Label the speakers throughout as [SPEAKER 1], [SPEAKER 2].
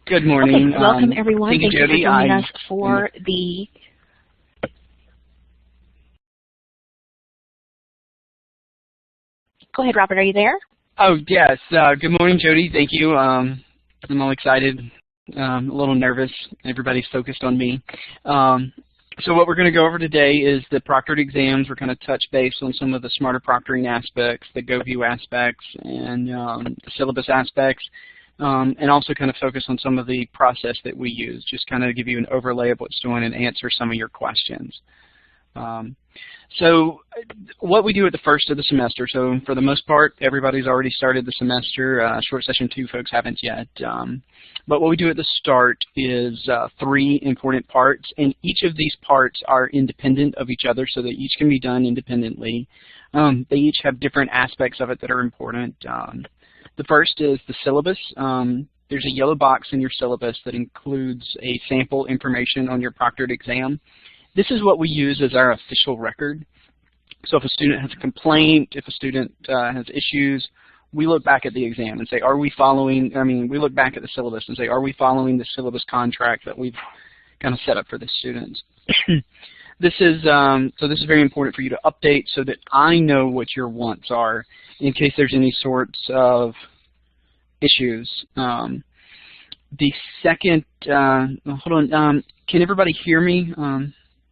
[SPEAKER 1] Good morning.
[SPEAKER 2] Okay, welcome everyone.
[SPEAKER 1] Thank you,
[SPEAKER 2] Jody. For joining us for
[SPEAKER 1] the...
[SPEAKER 2] Go ahead, Robert. Are you there?
[SPEAKER 1] Oh, yes. Good morning, Jody. Thank you. I'm all excited, a little nervous. Everybody's focused on me. So what we're going to go over today is the proctored exams. We're going to touch base on some of the smarter proctoring aspects, the GoView aspects, and the syllabus aspects. And also kind of focus on some of the process that we use, just kind of give you an overlay of what's doing and answer some of your questions. So what we do at the first of the semester, so for the most part, everybody's already started the semester. Short session 2 folks haven't yet. But what we do at the start is 3 important parts, and each of these parts are independent of each other, so that each can be done independently. They each have different aspects of it that are important. The first is the syllabus. There's a yellow box in your syllabus that includes a sample information on your proctored exam. This is what we use as our official record. So if a student has a complaint, if a student has issues, we look back at the exam and say, are we following, we look back at the syllabus and say, are we following the syllabus contract that we've kind of set up for the students? This is very important for you to update so that I know what your wants are in case there's any sorts of issues. The second, hold on, can everybody hear me?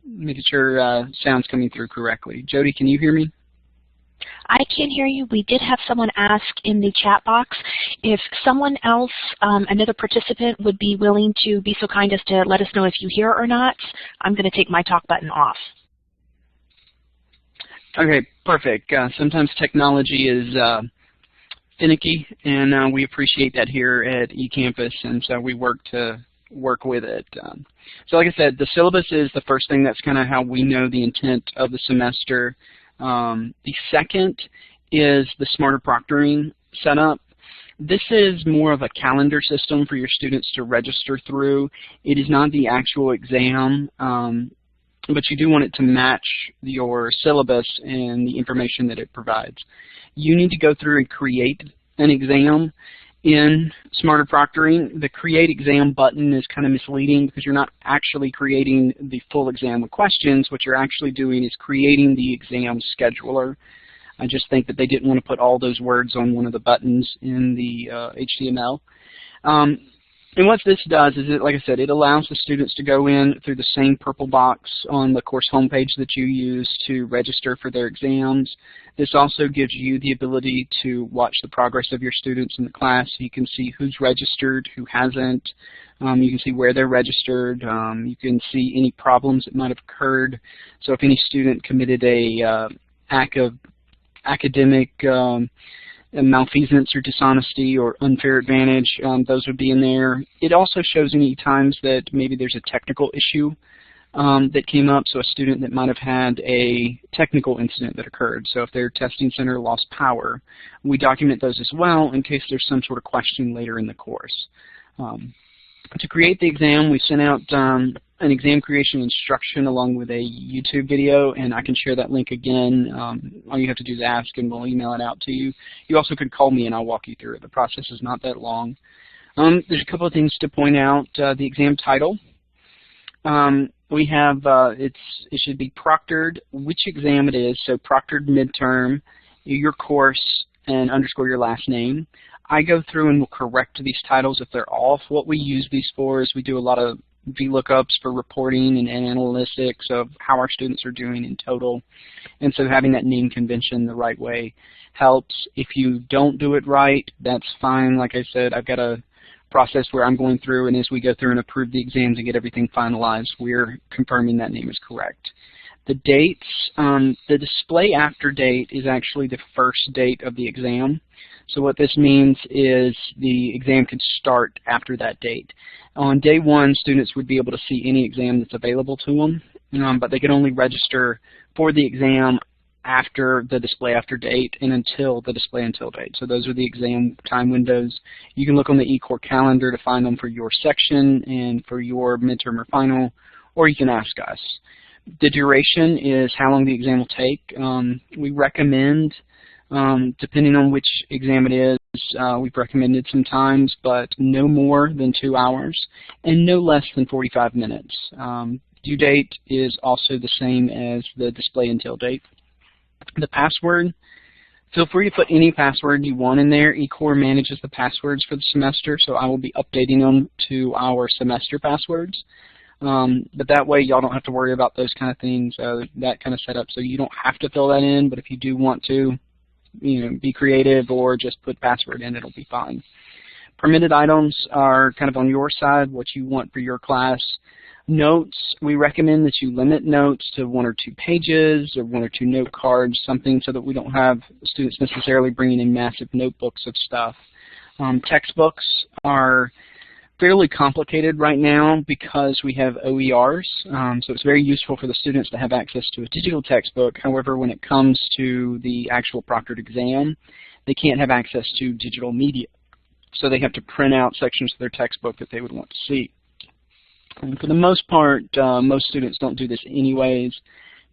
[SPEAKER 1] Making sure sound's coming through correctly. Jody, can you hear me?
[SPEAKER 2] I can hear you. We did have someone ask in the chat box if someone else, another participant, would be willing to be so kind as to let us know if you hear or not. I'm going to take my talk button off.
[SPEAKER 1] Okay, perfect. Sometimes technology is finicky, and we appreciate that here at eCampus, and so we work with it. So like I said, the syllabus is the first thing. That's kind of how we know the intent of the semester. The second is the Smarter Proctoring setup. This is more of a calendar system for your students to register through. It is not the actual exam, but you do want it to match your syllabus and the information that it provides. You need to go through and create an exam. In Smarter Proctoring, the Create Exam button is kind of misleading because you're not actually creating the full exam with questions. What you're actually doing is creating the exam scheduler. I just think that they didn't want to put all those words on one of the buttons in the HTML. And what this does is, like I said, it allows the students to go in through the same purple box on the course homepage that you use to register for their exams. This also gives you the ability to watch the progress of your students in the class. So you can see who's registered, who hasn't. You can see where they're registered. You can see any problems that might have occurred. So if any student committed a act of academic malfeasance or dishonesty or unfair advantage, those would be in there. It also shows any times that maybe there's a technical issue that came up, so a student that might have had a technical incident that occurred. So if their testing center lost power, we document those as well in case there's some sort of question later in the course. To create the exam, we sent out an exam creation instruction along with a YouTube video, and I can share that link again. All you have to do is ask, and we'll email it out to you. You also could call me, and I'll walk you through it. The process is not that long. There's a couple of things to point out. The exam title. We have, it should be proctored, which exam it is, so proctored midterm, your course, and underscore your last name. I go through and will correct these titles if they're off. What we use these for is we do a lot of VLOOKUPs for reporting and analytics of how our students are doing in total. And so having that name convention the right way helps. If you don't do it right, that's fine. Like I said, I've got a process where I'm going through, and as we go through and approve the exams and get everything finalized, we're confirming that name is correct. The dates, the display after date is actually the first date of the exam. So what this means is the exam can start after that date. On day 1, students would be able to see any exam that's available to them, but they can only register for the exam after the display after date and until the display until date. So those are the exam time windows. You can look on the eCore calendar to find them for your section and for your midterm or final, or you can ask us. The duration is how long the exam will take. We recommend, depending on which exam it is, we've recommended sometimes, but no more than 2 hours and no less than 45 minutes. Due date is also the same as the display until date. The password, feel free to put any password you want in there. eCore manages the passwords for the semester, so I will be updating them to our semester passwords. But that way y'all don't have to worry about those kind of things, that kind of setup. So you don't have to fill that in, but if you do want to, be creative or just put password in, it'll be fine. Permitted items are kind of on your side, what you want for your class. Notes, we recommend that you limit notes to 1 or 2 pages or 1 or 2 note cards, something so that we don't have students necessarily bringing in massive notebooks of stuff. Textbooks are fairly complicated right now because we have OERs, so it's very useful for the students to have access to a digital textbook. However, when it comes to the actual proctored exam, they can't have access to digital media, so they have to print out sections of their textbook that they would want to see. And for the most part, most students don't do this anyways,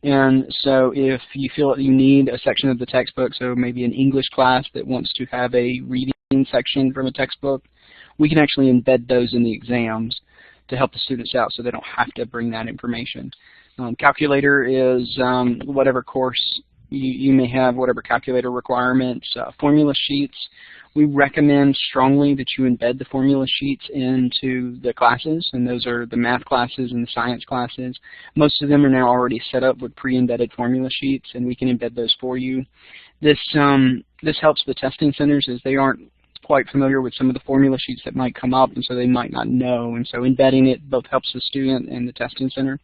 [SPEAKER 1] and so if you feel that you need a section of the textbook, so maybe an English class that wants to have a reading section from a textbook, we can actually embed those in the exams to help the students out so they don't have to bring that information. Calculator is whatever course you may have, whatever calculator requirements. Formula sheets, we recommend strongly that you embed the formula sheets into the classes, and those are the math classes and the science classes. Most of them are now already set up with pre-embedded formula sheets, and we can embed those for you. This helps the testing centers as they aren't quite familiar with some of the formula sheets that might come up, and so they might not know, and so embedding it both helps the student and the testing center.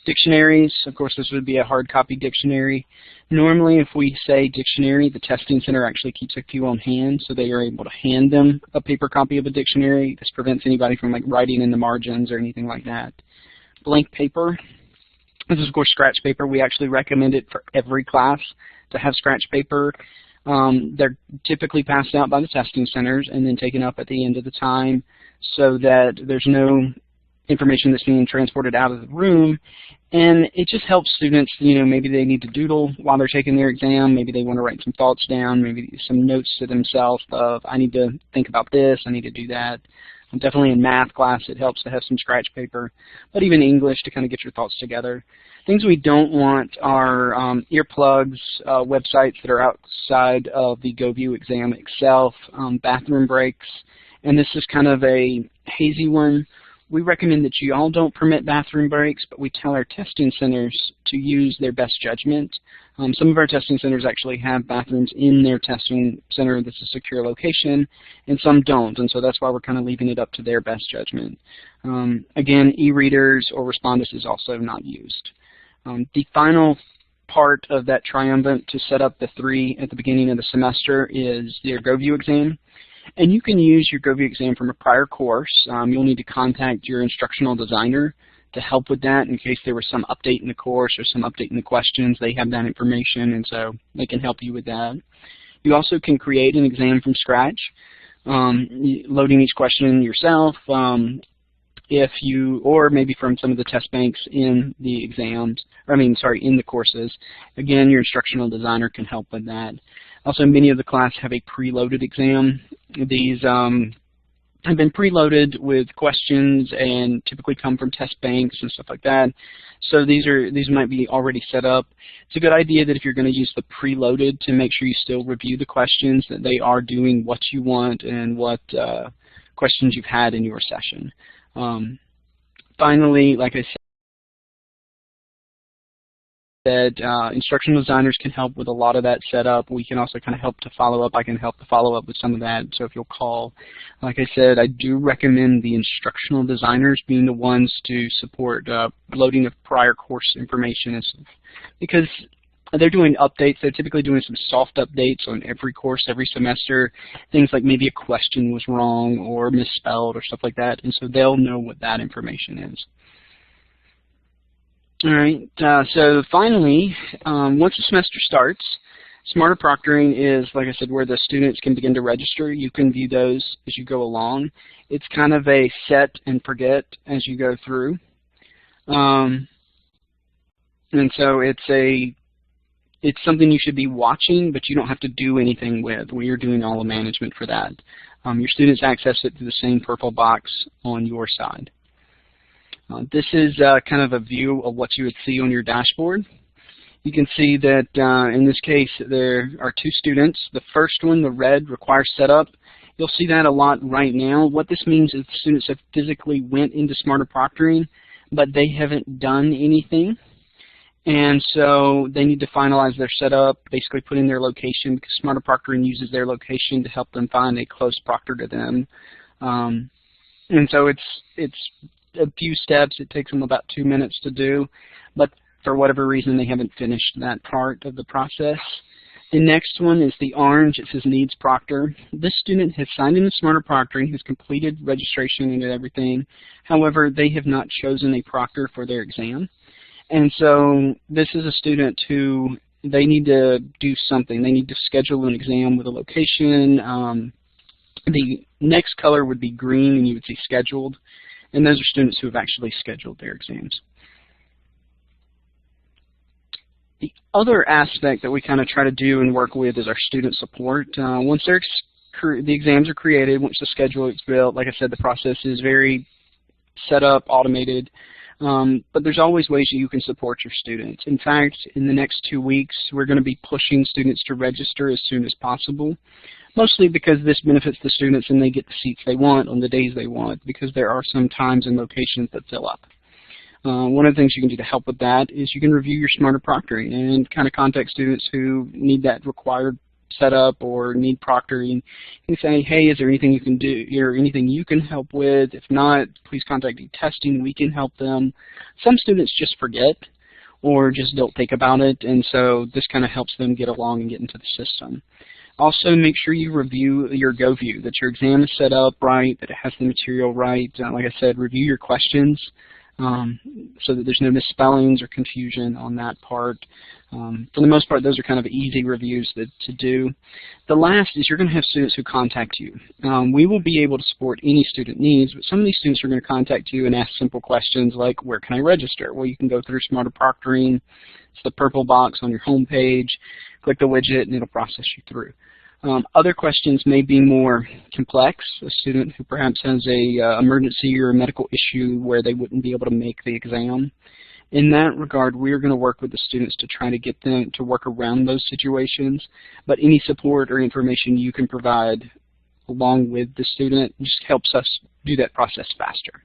[SPEAKER 1] Dictionaries, of course, this would be a hard copy dictionary. Normally, if we say dictionary, the testing center actually keeps a few on hand, so they are able to hand them a paper copy of a dictionary. This prevents anybody from writing in the margins or anything like that. Blank paper, this is of course scratch paper. We actually recommend it for every class to have scratch paper. They're typically passed out by the testing centers and then taken up at the end of the time so that there's no information that's being transported out of the room, and it just helps students, maybe they need to doodle while they're taking their exam, maybe they want to write some thoughts down, maybe some notes to themselves of, I need to think about this, I need to do that. Definitely in math class it helps to have some scratch paper, but even English to kind of get your thoughts together. Things we don't want are earplugs, websites that are outside of the GoView exam itself, bathroom breaks, and this is kind of a hazy one. We recommend that you all don't permit bathroom breaks, but we tell our testing centers to use their best judgment. Some of our testing centers actually have bathrooms in their testing center that's a secure location, and some don't, and so that's why we're kind of leaving it up to their best judgment. Again, e-readers or respondus is also not used. The final part of that triumvirate to set up the 3 at the beginning of the semester is your GoView exam. And you can use your GoView exam from a prior course. You'll need to contact your instructional designer to help with that in case there was some update in the course or some update in the questions. They have that information, and so they can help you with that. You also can create an exam from scratch, loading each question yourself, or maybe from some of the test banks in the exams, in the courses. Again, your instructional designer can help with that. Also, many of the classes have a preloaded exam. These have been preloaded with questions and typically come from test banks and stuff like that. So these might be already set up. It's a good idea that if you're going to use the preloaded, to make sure you still review the questions, that they are doing what you want and what questions you've had in your session. Finally, like I said, instructional designers can help with a lot of that setup. We can also kind of help to follow up. I can help to follow up with some of that. So if you'll call, like I said, I do recommend the instructional designers being the ones to support loading of prior course information and stuff, because they're doing updates. They're typically doing some soft updates on every course every semester. Things like maybe a question was wrong or misspelled or stuff like that, and so they'll know what that information is. All right, so finally, once the semester starts, Smarter Proctoring is, like I said, where the students can begin to register. You can view those as you go along. It's kind of a set and forget as you go through. And so it's it's something you should be watching, but you don't have to do anything with. We are doing all the management for that. Your students access it through the same purple box on your side. This is kind of a view of what you would see on your dashboard. You can see that in this case there are 2 students. The first one, the red, requires setup. You'll see that a lot right now. What this means is the students have physically went into Smarterproctoring, but they haven't done anything. And so they need to finalize their setup, basically put in their location, because Smarterproctoring uses their location to help them find a close proctor to them. And so it's a few steps. It takes them about 2 minutes to do, but for whatever reason they haven't finished that part of the process. The next one is the orange. It says needs proctor. This student has signed into Smarterproctoring, has completed registration and everything. However, they have not chosen a proctor for their exam. And so this is a student who they need to do something. They need to schedule an exam with a location. The next color would be green, and you would see scheduled. And those are students who have actually scheduled their exams. The other aspect that we kind of try to do and work with is our student support. Once the exams are created, once the schedule is built, like I said, the process is very set up, automated. But there's always ways that you can support your students. In fact, in the next 2 weeks, we're going to be pushing students to register as soon as possible, mostly because this benefits the students and they get the seats they want on the days they want, because there are some times and locations that fill up. One of the things you can do to help with that is you can review your Smarterproctoring and kind of contact students who need that required setup or need proctoring. You can say, hey, is there anything you can do or anything you can help with? If not, please contact eTesting. We can help them. Some students just forget or just don't think about it, and so this kind of helps them get along and get into the system. Also, make sure you review your GoView, that your exam is set up right, that it has the material right. Like I said, review your questions so that there's no misspellings or confusion on that part. For the most part, those are kind of easy reviews to do. The last is you're going to have students who contact you. We will be able to support any student needs, but some of these students are going to contact you and ask simple questions like, where can I register? Well, you can go through Smarterproctoring. It's the purple box on your home page. Click the widget, and it'll process you through. Other questions may be more complex. A student who perhaps has a emergency or a medical issue where they wouldn't be able to make the exam. In that regard, we're going to work with the students to try to get them to work around those situations, but any support or information you can provide along with the student just helps us do that process faster.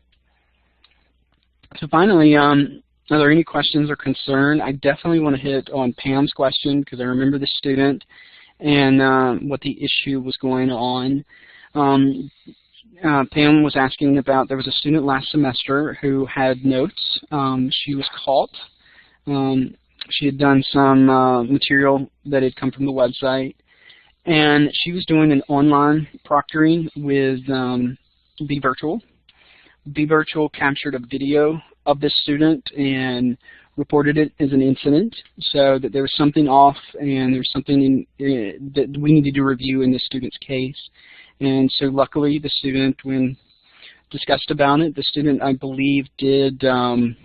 [SPEAKER 1] So finally, are there any questions or concern? I definitely want to hit on Pam's question because I remember the student and what the issue was going on. Pam was asking about, there was a student last semester who had notes. She was caught. She had done some material that had come from the website, and she was doing an online proctoring with vVirtual. vVirtual captured a video of this student and reported it as an incident, so that there was something off and there's something that we needed to review in this student's case. And so luckily the student, when discussed about it, the student, I believe, did kind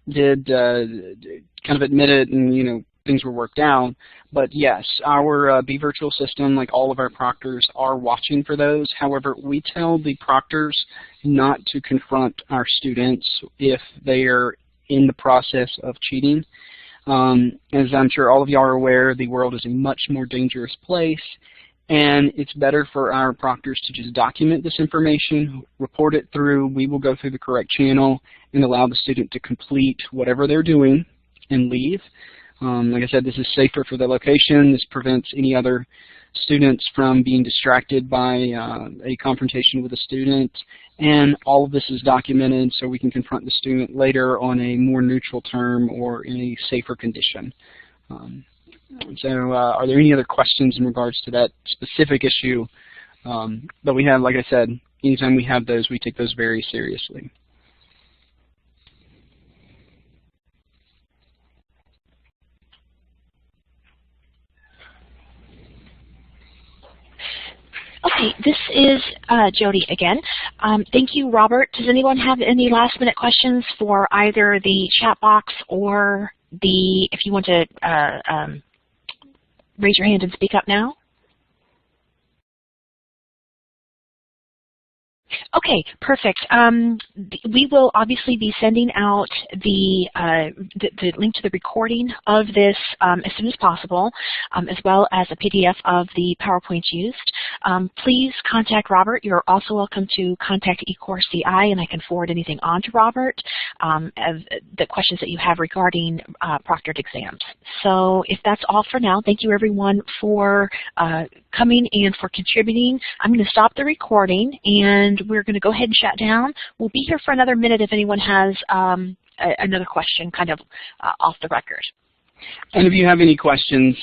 [SPEAKER 1] of admit it, and things were worked out. But yes, our vVirtual system, like all of our proctors, are watching for those. However, we tell the proctors not to confront our students if they are in the process of cheating. As I'm sure all of y'all are aware, the world is a much more dangerous place, and it's better for our proctors to just document this information, report it through. We will go through the correct channel and allow the student to complete whatever they're doing and leave. Like I said, this is safer for the location. This prevents any other students from being distracted by a confrontation with a student, and all of this is documented so we can confront the student later on a more neutral term or in a safer condition. So are there any other questions in regards to that specific issue? But we have, like I said, anytime we have those, we take those very seriously.
[SPEAKER 2] Okay, this is Jody again. Thank you, Robert. Does anyone have any last-minute questions for either the chat box or if you want to raise your hand and speak up now. Okay, perfect. We will obviously be sending out the link to the recording of this as soon as possible, as well as a PDF of the PowerPoint used. Please contact Robert. You're also welcome to contact eCourse CI, and I can forward anything on to Robert, the questions that you have regarding proctored exams. So if that's all for now, thank you everyone for coming and for contributing. I'm going to stop the recording, and we're going to go ahead and shut down. We'll be here for another minute if anyone has another question kind of off the record.
[SPEAKER 1] And if you have any questions,